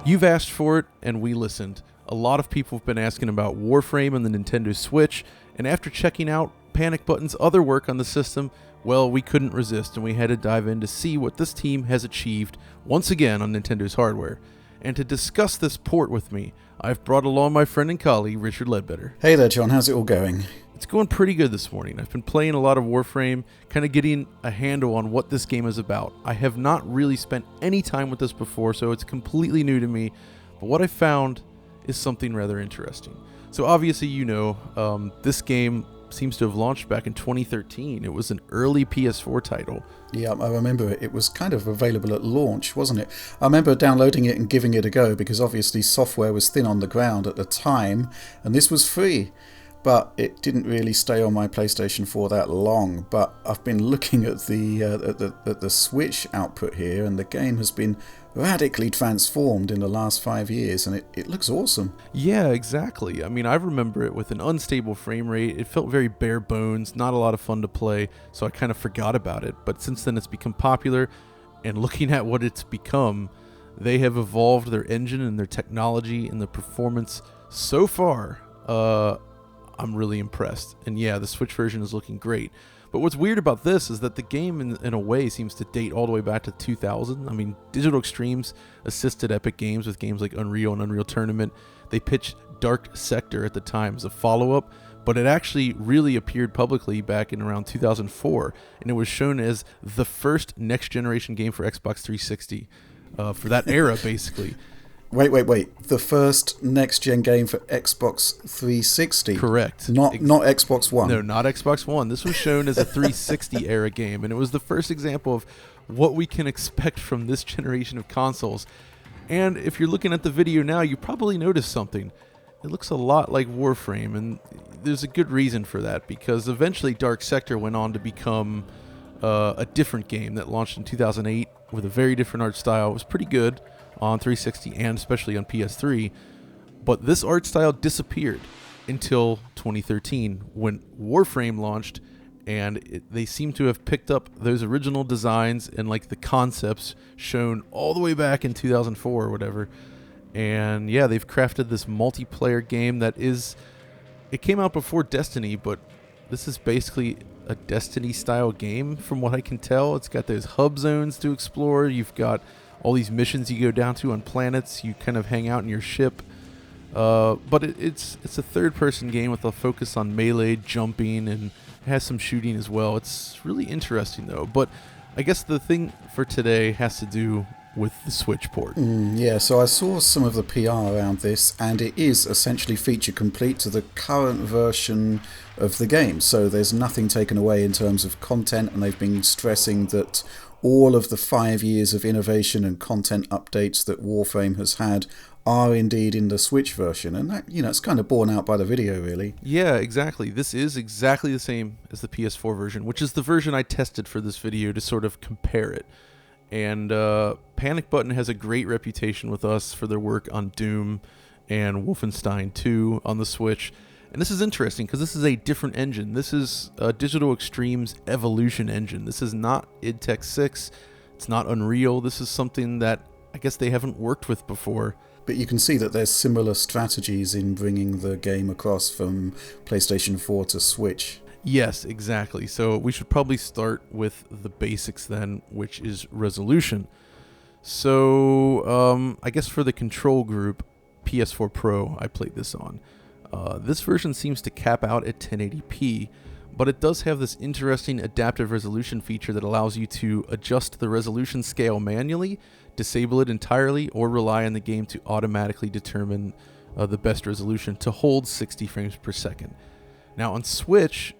You've asked for it, and we listened. A lot of people have been asking about Warframe on the Nintendo Switch, and after checking out Panic Button's other work on the system, well, we couldn't resist, and we had to dive in to see what this team has achieved once again on Nintendo's hardware. And to discuss this port with me, I've brought along my friend and colleague, Richard Ledbetter. Hey there, John. How's it all going? It's going pretty good this morning. I've been playing a lot of Warframe, kind of getting a handle on what this game is about. I have not really spent any time with this before, so it's completely new to me, but what I found is something rather interesting. So obviously, this game seems to have launched back in 2013. It was an early PS4 title. Yeah, I remember it. It was kind of available at launch, wasn't it? I remember downloading it and giving it a go because obviously software was thin on the ground at the time, and this was free. But it didn't really stay on my PlayStation 4 that long. But I've been looking at the Switch output here, and the game has been radically transformed in the last 5 years, and it looks awesome. Yeah, exactly. I mean, I remember it with an unstable frame rate. It felt very bare bones, not a lot of fun to play, so I kind of forgot about it. But since then, it's become popular, and looking at what it's become, they have evolved their engine and their technology and the performance so far. I'm really impressed. And yeah, the Switch version is looking great. But what's weird about this is that the game, in a way, seems to date all the way back to 2000. I mean, Digital Extremes assisted Epic Games with games like Unreal and Unreal Tournament. They pitched Dark Sector at the time as a follow-up, but it actually really appeared publicly back in around 2004, and it was shown as the first next-generation game for Xbox 360 for that era, basically. Wait. The first next-gen game for Xbox 360? Correct. Not Xbox One? No, not Xbox One. This was shown as a 360-era game, and it was the first example of what we can expect from this generation of consoles. And if you're looking at the video now, you probably noticed something. It looks a lot like Warframe, and there's a good reason for that, because eventually Dark Sector went on to become a different game that launched in 2008 with a very different art style. It was pretty good on 360 and especially on PS3, but this art style disappeared until 2013 when Warframe launched, and they seem to have picked up those original designs and like the concepts shown all the way back in 2004 or whatever, and yeah, they've crafted this multiplayer game that it came out before Destiny, but this is basically a Destiny style game from what I can tell. It's got those hub zones to explore, you've got all these missions you go down to on planets. You kind of hang out in your ship. But it's a third-person game with a focus on melee, jumping, and it has some shooting as well. It's really interesting, though. But I guess the thing for today has to do with the Switch port. Yeah, so I saw some of the PR around this, and it is essentially feature complete to the current version of the game. So there's nothing taken away in terms of content, and they've been stressing that all of the 5 years of innovation and content updates that Warframe has had are indeed in the Switch version. And that, it's kind of borne out by the video, really. Yeah, exactly. This is exactly the same as the PS4 version, which is the version I tested for this video to sort of compare it. And Panic Button has a great reputation with us for their work on Doom and Wolfenstein 2 on the Switch. And this is interesting because this is a different engine. This is Digital Extremes Evolution engine. This is not id Tech 6. It's not Unreal. This is something that I guess they haven't worked with before. But you can see that there's similar strategies in bringing the game across from PlayStation 4 to Switch. Yes, exactly. So we should probably start with the basics then, which is resolution. So I guess for the control group, PS4 Pro, I played this on. This version seems to cap out at 1080p, but it does have this interesting adaptive resolution feature that allows you to adjust the resolution scale manually, disable it entirely, or rely on the game to automatically determine the best resolution to hold 60 frames per second. Now on Switch,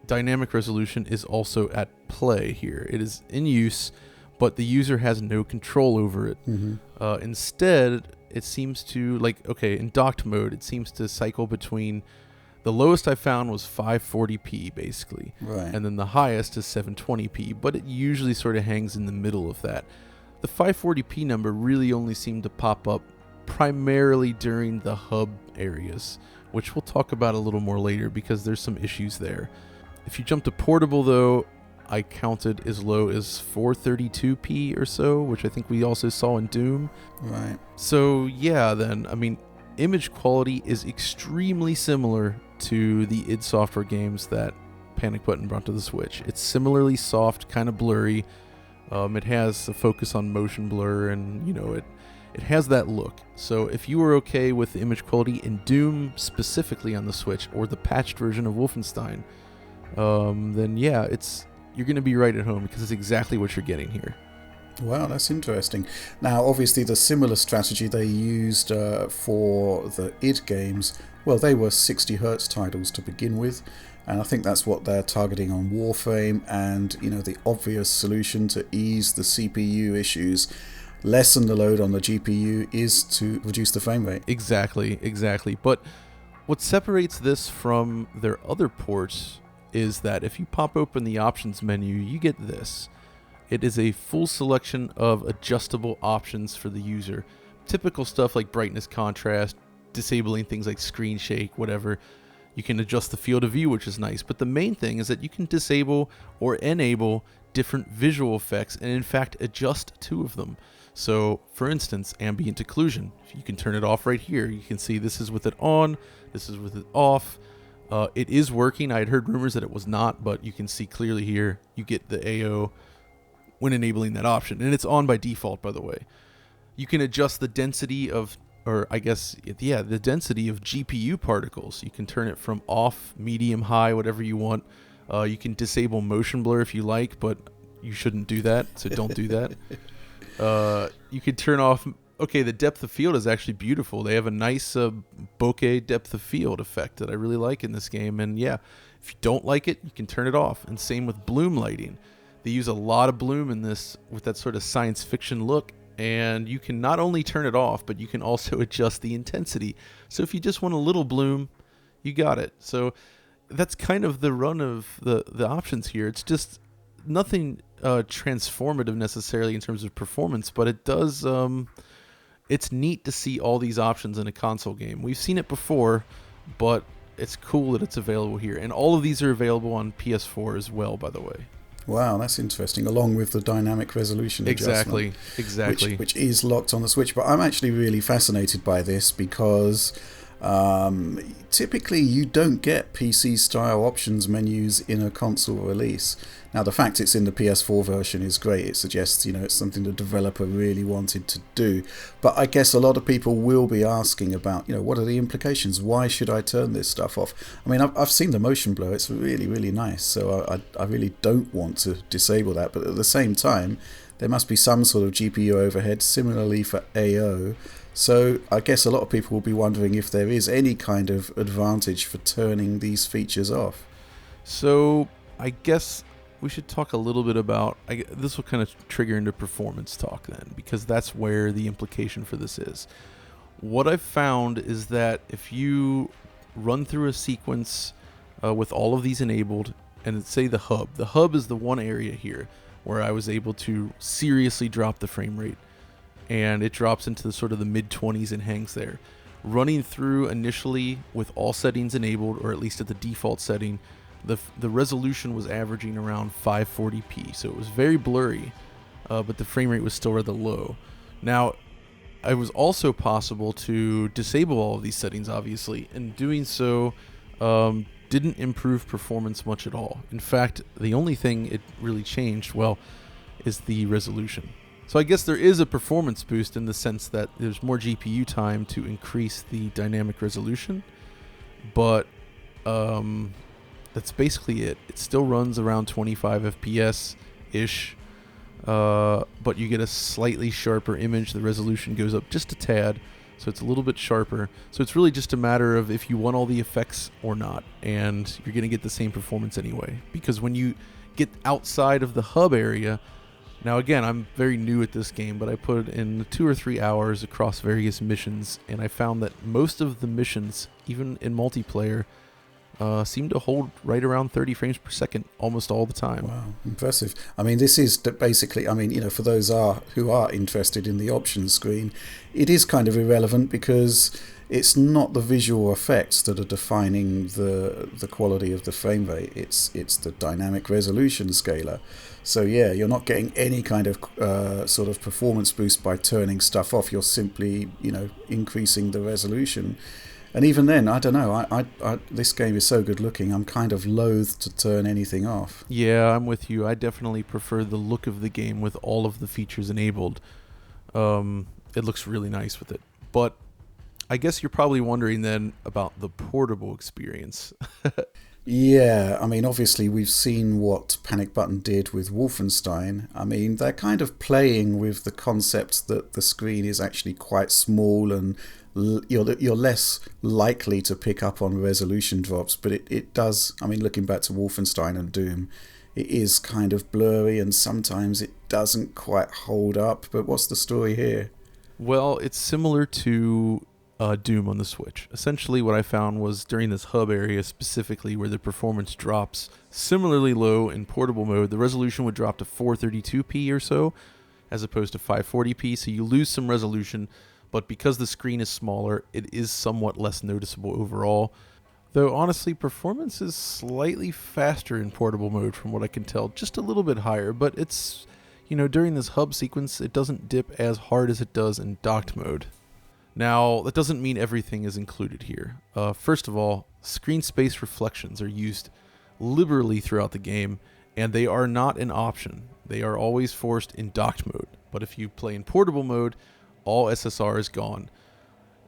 dynamic resolution is also at play here. It is in use, but the user has no control over it. Instead, it seems to, in docked mode, it seems to cycle between, the lowest I found was 540p, basically. Right. And then the highest is 720p, but it usually sort of hangs in the middle of that. The 540p number really only seemed to pop up primarily during the hub areas, which we'll talk about a little more later because there's some issues there. If you jump to portable, though, I counted as low as 432p or so, which I think we also saw in Doom. Right. So yeah, then, I mean, image quality is extremely similar to the id Software games that Panic Button brought to the Switch. It's similarly soft, kind of blurry. It has a focus on motion blur, and it has that look. So if you were okay with the image quality in Doom specifically on the Switch, or the patched version of Wolfenstein, then yeah, you're going to be right at home, because it's exactly what you're getting here. Wow, that's interesting. Now, obviously, the similar strategy they used for the id games, well, they were 60 Hz titles to begin with, and I think that's what they're targeting on Warframe. And the obvious solution to ease the CPU issues, lessen the load on the GPU, is to reduce the frame rate. Exactly. But what separates this from their other ports is that if you pop open the options menu, you get this. It is a full selection of adjustable options for the user. Typical stuff like brightness, contrast, disabling things like screen shake, whatever. You can adjust the field of view, which is nice. But the main thing is that you can disable or enable different visual effects, and in fact adjust 2 of them. So, for instance, Ambient Occlusion. You can turn it off right here. You can see this is with it on, this is with it off. It is working. I had heard rumors that it was not, but you can see clearly here you get the AO when enabling that option. And it's on by default, by the way. You can adjust the density of, the density of GPU particles. You can turn it from off, medium, high, whatever you want. You can disable motion blur if you like, but you shouldn't do that, so don't do that. You can turn off... Okay, the depth of field is actually beautiful. They have a nice bokeh depth of field effect that I really like in this game. And yeah, if you don't like it, you can turn it off. And same with bloom lighting. They use a lot of bloom in this with that sort of science fiction look. And you can not only turn it off, but you can also adjust the intensity. So if you just want a little bloom, you got it. So that's kind of the run of the options here. It's just nothing transformative necessarily in terms of performance, but it does... it's neat to see all these options in a console game. We've seen it before, but it's cool that it's available here. And all of these are available on PS4 as well, by the way. Wow, that's interesting, along with the dynamic resolution adjustment. Exactly. Which is locked on the Switch. But I'm actually really fascinated by this because typically you don't get PC-style options menus in a console release. Now, the fact it's in the PS4 version is great. It suggests, it's something the developer really wanted to do. But I guess a lot of people will be asking about, what are the implications? Why should I turn this stuff off? I mean, I've seen the motion blur. It's really, really nice. So I really don't want to disable that. But at the same time, there must be some sort of GPU overhead, similarly for AO. So I guess a lot of people will be wondering if there is any kind of advantage for turning these features off. So I guess we should talk a little bit about... this will kind of trigger into performance talk then, because that's where the implication for this is. What I've found is that if you run through a sequence with all of these enabled, and say the hub is the one area here where I was able to seriously drop the frame rate, and it drops into the sort of the mid-20s and hangs there. Running through initially with all settings enabled, or at least at the default setting, the resolution was averaging around 540p, so it was very blurry, but the frame rate was still rather low. Now, it was also possible to disable all of these settings, obviously, and doing so didn't improve performance much at all. In fact, the only thing it really changed, is the resolution. So I guess there is a performance boost in the sense that there's more GPU time to increase the dynamic resolution, but that's basically it. It still runs around 25 FPS-ish, but you get a slightly sharper image. The resolution goes up just a tad, so it's a little bit sharper. So it's really just a matter of if you want all the effects or not, and you're going to get the same performance anyway. Because when you get outside of the hub area... Now again, I'm very new at this game, but I put in 2 or 3 hours across various missions, and I found that most of the missions, even in multiplayer, seem to hold right around 30 frames per second almost all the time. Wow, impressive. I mean, this is basically, I mean, for those who are interested in the options screen, it is kind of irrelevant because it's not the visual effects that are defining the quality of the frame rate. It's the dynamic resolution scaler. So yeah, you're not getting any kind of sort of performance boost by turning stuff off. You're simply, increasing the resolution. And even then, I don't know. I this game is so good looking. I'm kind of loath to turn anything off. Yeah, I'm with you. I definitely prefer the look of the game with all of the features enabled. It looks really nice with it. But I guess you're probably wondering then about the portable experience. Yeah, I mean, obviously we've seen what Panic Button did with Wolfenstein. I mean, they're kind of playing with the concept that the screen is actually quite small and you're less likely to pick up on resolution drops, but it does. I mean, looking back to Wolfenstein and Doom, it is kind of blurry and sometimes it doesn't quite hold up. But what's the story here? Well, it's similar to Doom on the Switch. Essentially what I found was during this hub area specifically where the performance drops similarly low in portable mode, the resolution would drop to 432p or so as opposed to 540p, so you lose some resolution, but because the screen is smaller, it is somewhat less noticeable overall. Though honestly, performance is slightly faster in portable mode from what I can tell, just a little bit higher, but it's, during this hub sequence, it doesn't dip as hard as it does in docked mode. Now, that doesn't mean everything is included here. First of all, screen space reflections are used liberally throughout the game, and they are not an option. They are always forced in docked mode. But if you play in portable mode, all SSR is gone.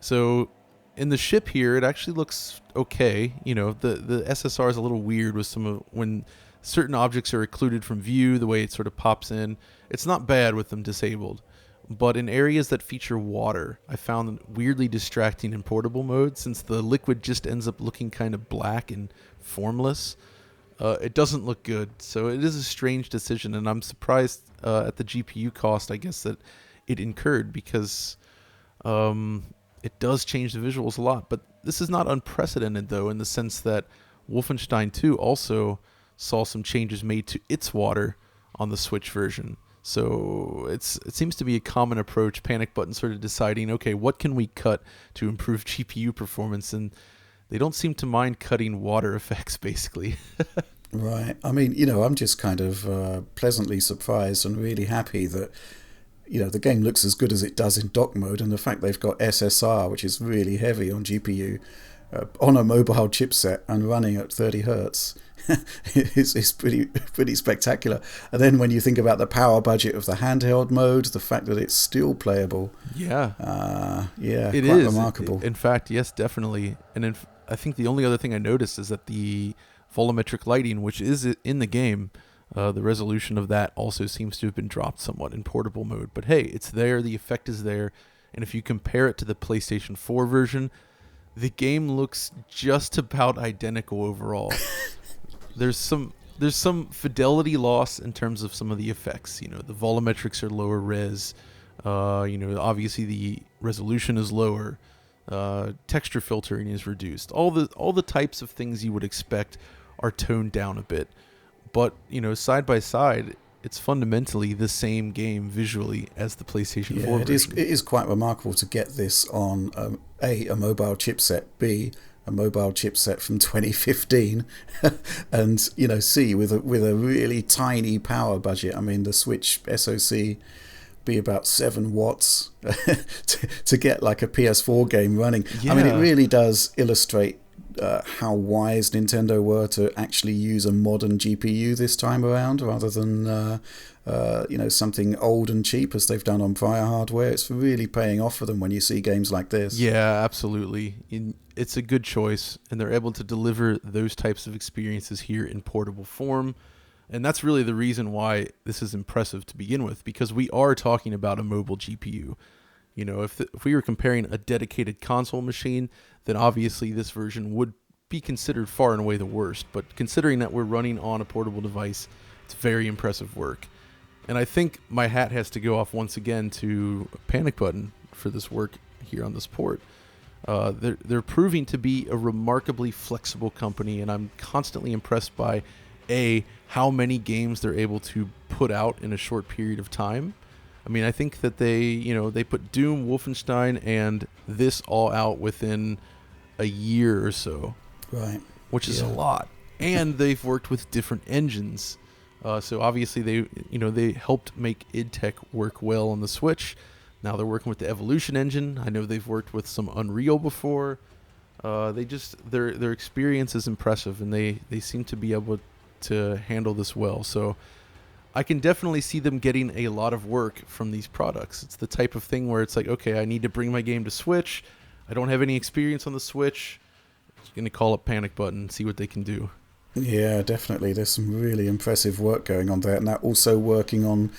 So in the ship here, it actually looks okay. The SSR is a little weird with when certain objects are occluded from view, the way it sort of pops in. It's not bad with them disabled. But in areas that feature water, I found them weirdly distracting in portable mode since the liquid just ends up looking kind of black and formless. It doesn't look good, so it is a strange decision, and I'm surprised at the GPU cost, I guess, that it incurred because it does change the visuals a lot. But this is not unprecedented, though, in the sense that Wolfenstein 2 also saw some changes made to its water on the Switch version. So it seems to be a common approach, Panic Button sort of deciding, okay, what can we cut to improve GPU performance? And they don't seem to mind cutting water effects, basically. Right. I mean, I'm just kind of pleasantly surprised and really happy that, the game looks as good as it does in dock mode, and the fact they've got SSR, which is really heavy on GPU, on a mobile chipset and running at 30 hertz. It's pretty spectacular. And then when you think about the power budget of the handheld mode, the fact that it's still playable, yeah, it quite is remarkable. In fact, yes, definitely. And I think the only other thing I noticed is that the volumetric lighting, which is in the game, the resolution of that also seems to have been dropped somewhat in portable mode. But hey, it's there, the effect is there, and if you compare it to the PlayStation 4 version, the game looks just about identical overall. There's some fidelity loss in terms of some of the effects. The volumetrics are lower res. Obviously the resolution is lower. Texture filtering is reduced. All the types of things you would expect are toned down a bit. But side by side, it's fundamentally the same game visually as the PlayStation 4 version. It is quite remarkable to get this on a mobile chipset, B, a mobile chipset from 2015, and C, with a really tiny power budget. I mean, the Switch SoC be about 7 watts to get like a PS4 game running. Yeah. I mean, it really does illustrate how wise Nintendo were to actually use a modern GPU this time around, rather than something old and cheap as they've done on prior hardware. It's really paying off for them when you see games like this. Yeah, absolutely. It's a good choice, and they're able to deliver those types of experiences here in portable form. And that's really the reason why this is impressive to begin with, because we are talking about a mobile GPU. If we were comparing a dedicated console machine, then obviously this version would be considered far and away the worst. But considering that we're running on a portable device, it's very impressive work. And I think my hat has to go off once again to Panic Button for this work here on this port. They're proving to be a remarkably flexible company, and I'm constantly impressed by how many games they're able to put out in a short period of time. I mean, I think that they put Doom, Wolfenstein, and this all out within a year or so, Right? which is a lot. And they've worked with different engines, so obviously they helped make id Tech work well on the Switch. Now they're working with the Evolution engine. I know they've worked with some Unreal before. Their experience is impressive, and they seem to be able to handle this well. So I can definitely see them getting a lot of work from these products. It's the type of thing where it's like, okay, I need to bring my game to Switch. I don't have any experience on the Switch. I'm going to call up Panic Button, see what they can do. Yeah, definitely. There's some really impressive work going on there, and they're also working on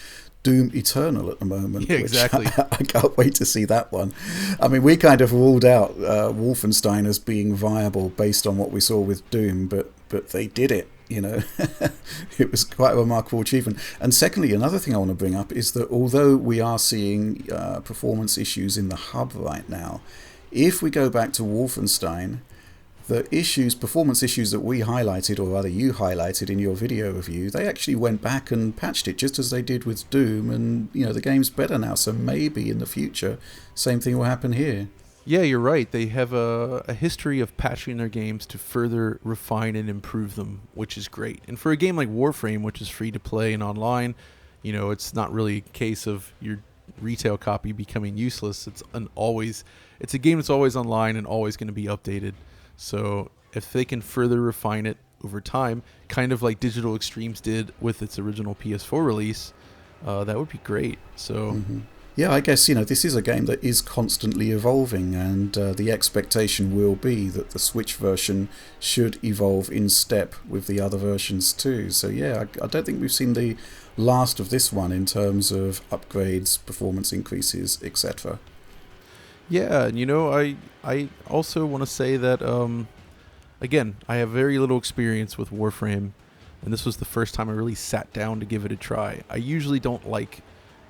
Doom Eternal at the moment. Yeah, exactly. I can't wait to see that one. I mean, we kind of ruled out Wolfenstein as being viable based on what we saw with Doom, but they did it. It was quite a remarkable achievement. And secondly, another thing I want to bring up is that although we are seeing performance issues in the hub right now, if we go back to Wolfenstein, the performance issues that we highlighted, or rather you highlighted in your video review, they actually went back and patched it just as they did with Doom, and the game's better now. So maybe in the future, same thing will happen here. Yeah, you're right. They have a history of patching their games to further refine and improve them, which is great. And for a game like Warframe, which is free to play and online, it's not really a case of your retail copy becoming useless. It's a game that's always online and always going to be updated. So if they can further refine it over time, kind of like Digital Extremes did with its original PS4 release, that would be great. So. Mm-hmm. Yeah, I guess, this is a game that is constantly evolving, and the expectation will be that the Switch version should evolve in step with the other versions too. So yeah, I don't think we've seen the last of this one in terms of upgrades, performance increases, etc. Yeah, and I also want to say that, again, I have very little experience with Warframe, and this was the first time I really sat down to give it a try. I usually don't like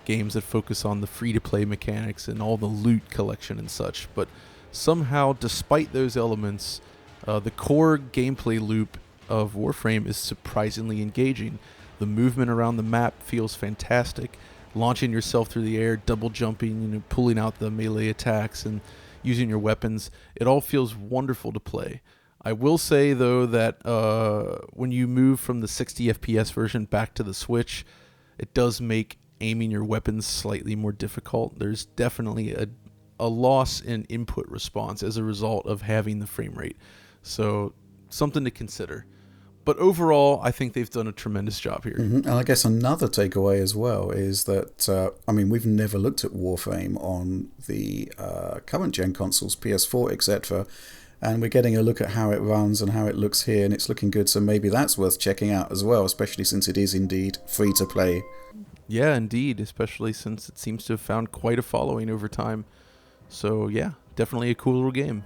games that focus on the free-to-play mechanics and all the loot collection and such, but somehow, despite those elements, the core gameplay loop of Warframe is surprisingly engaging. The movement around the map feels fantastic. Launching yourself through the air, double jumping, pulling out the melee attacks and using your weapons, it all feels wonderful to play. I will say, though, that when you move from the 60 FPS version back to the Switch, it does make aiming your weapons slightly more difficult. There's definitely a loss in input response as a result of having the frame rate. So something to consider. But overall, I think they've done a tremendous job here. Mm-hmm. And I guess another takeaway as well is that, we've never looked at Warframe on the current gen consoles, PS4, etc. And we're getting a look at how it runs and how it looks here, and it's looking good. So maybe that's worth checking out as well, especially since it is indeed free to play. Yeah, indeed, especially since it seems to have found quite a following over time. So yeah, definitely a cool little game.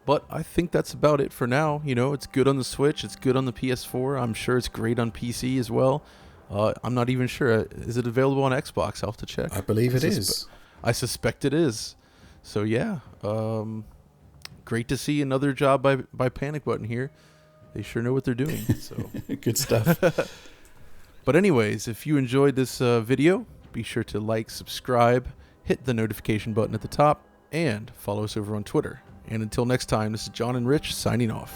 But I think that's about it for now. It's good on the Switch. It's good on the PS4. I'm sure it's great on PC as well. I'm not even sure. Is it available on Xbox? I'll have to check. I believe it is. I suspect it is. So yeah, great to see another job by Panic Button here. They sure know what they're doing. So good stuff. But anyways, if you enjoyed this video, be sure to like, subscribe, hit the notification button at the top, and follow us over on Twitter. And until next time, this is John and Rich signing off.